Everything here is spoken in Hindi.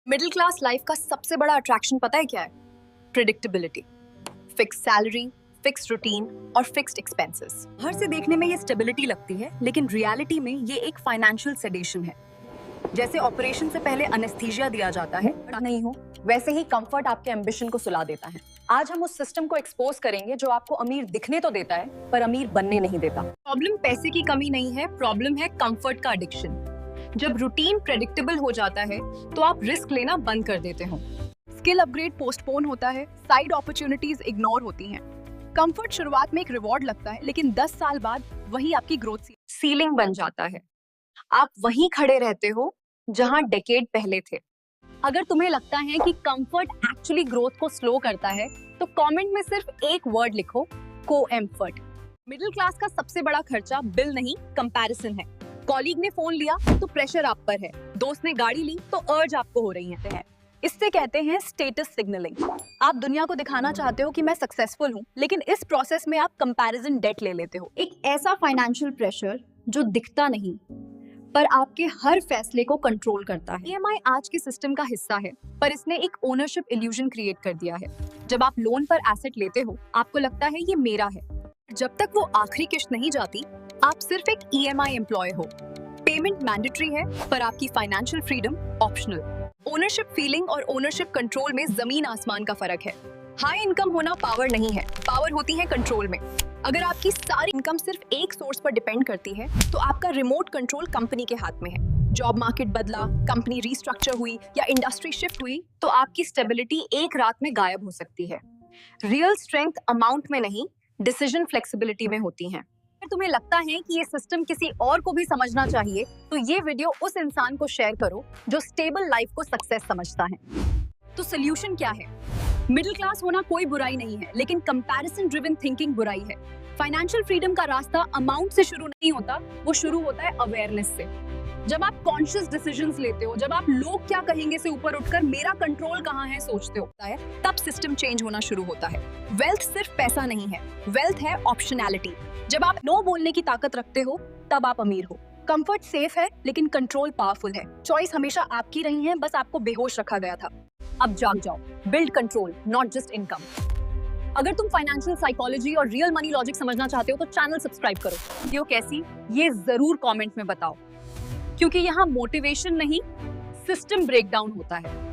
मिडिल क्लास लाइफ का सबसे बड़ा अट्रैक्शन पता है क्या है? Predictability, fix salary, fix routine और फिक्स्ड एक्सपेंसेस। बाहर से देखने में ये स्टेबिलिटी लगती है, लेकिन रियलिटी में ये एक फाइनेंशियल सेडेशन है। जैसे ऑपरेशन से पहले एनेस्थीसिया दिया जाता है, नहीं हो, वैसे ही कंफर्ट आपके एम्बिशन को सुला देता है। आज हम उस सिस्टम को एक्सपोज करेंगे जो आपको अमीर दिखने तो देता है, पर अमीर बनने नहीं देता। प्रॉब्लम पैसे की कमी नहीं है, प्रॉब्लम है कंफर्ट का एडिक्शन। जब रूटीन प्रेडिक्टेबल हो जाता है तो आप रिस्क लेना बंद कर देते हो। स्किल अपग्रेड पोस्टपोन होता है, साइड अपॉर्चुनिटीज इग्नोर होती हैं। कंफर्ट शुरुआत में एक रिवॉर्ड लगता है, लेकिन 10 साल बाद वही आपकी ग्रोथ सीलिंग बन जाता है। आप वहीं खड़े रहते हो जहां डेकेड पहले थे। अगर तुम्हें लगता है कि कंफर्ट एक्चुअली ग्रोथ को स्लो करता है, तो कमेंट में सिर्फ एक वर्ड लिखो, को-एम्फर्ट। मिडिल क्लास का सबसे बड़ा खर्चा बिल नहीं, कंपैरिजन है। कॉलीग ने फोन लिया तो प्रेशर आप पर है, दोस्त ने गाड़ी ली तो अर्ज आपको हो रही है। इससे कहते हैं स्टेटस सिग्नलिंग। आप दुनिया को दिखाना चाहते हो कि मैं सक्सेसफुल हूँ, लेकिन इस प्रोसेस में आप कंपैरिजन डेट ले लेते हो। एक ऐसा फाइनेंशियल प्रेशर जो दिखता नहीं पर आपके हर फैसले को कंट्रोल करता है। ईएमआई आज के सिस्टम का हिस्सा है, पर इसने एक ओनरशिप इल्यूजन क्रिएट कर दिया है। जब आप लोन पर एसेट लेते हो, आपको लगता है ये मेरा है। जब तक वो आखिरी किश्त नहीं जाती, आप सिर्फ एक ईएमआई एम्प्लॉय हो। पेमेंट मैंडेटरी है, पर आपकी financial freedom optional. Ownership feeling और ओनरशिप कंट्रोल में जमीन आसमान का फर्क है। हाई इनकम होना पावर नहीं है, पावर होती है कंट्रोल में। अगर आपकी सारी इनकम सिर्फ एक सोर्स पर डिपेंड करती है, तो आपका रिमोट कंट्रोल कंपनी के हाथ में है। जॉब मार्केट बदला, कंपनी रीस्ट्रक्चर हुई या इंडस्ट्री शिफ्ट हुई, तो आपकी स्टेबिलिटी एक रात में गायब हो सकती है। रियल स्ट्रेंथ अमाउंट में नहीं, डिसीजन फ्लेक्सिबिलिटी में होती है। अगर तुम्हें लगता है कि ये सिस्टम किसी और को भी समझना चाहिए, तो ये वीडियो उस इंसान को शेयर करो जो स्टेबल लाइफ को सक्सेस समझता है। तो सोल्यूशन क्या है? मिडिल क्लास होना कोई बुराई नहीं है, लेकिन कंपैरिजन ड्रिवन थिंकिंग बुराई है। फाइनेंशियल फ्रीडम का रास्ता अमाउंट से शुरू नहीं होता, वो शुरू होता है अवेयरनेस से। जब आप कॉन्शियस डिसीजंस लेते हो, जब आप लोग क्या कहेंगे से ऊपर उठकर मेरा कंट्रोल कहाँ है सोचते हो, तब सिस्टम चेंज होना शुरू होता है। वेल्थ सिर्फ पैसा नहीं है, वेल्थ है ऑप्शनैलिटी। जब आप नो बोलने की ताकत रखते हो, तब आप अमीर हो। कंफर्ट सेफ है, लेकिन कंट्रोल पावरफुल है। चॉइस हमेशा आपकी रही है, बस आपको बेहोश रखा गया था। अब जाग जाओ, build control, not just income. अगर तुम फाइनेंशियल साइकोलॉजी और रियल मनी लॉजिक समझना चाहते हो, तो चैनल सब्सक्राइब करो। वीडियो कैसी, ये जरूर कमेंट में बताओ, क्योंकि यहाँ मोटिवेशन नहीं, सिस्टम ब्रेकडाउन होता है।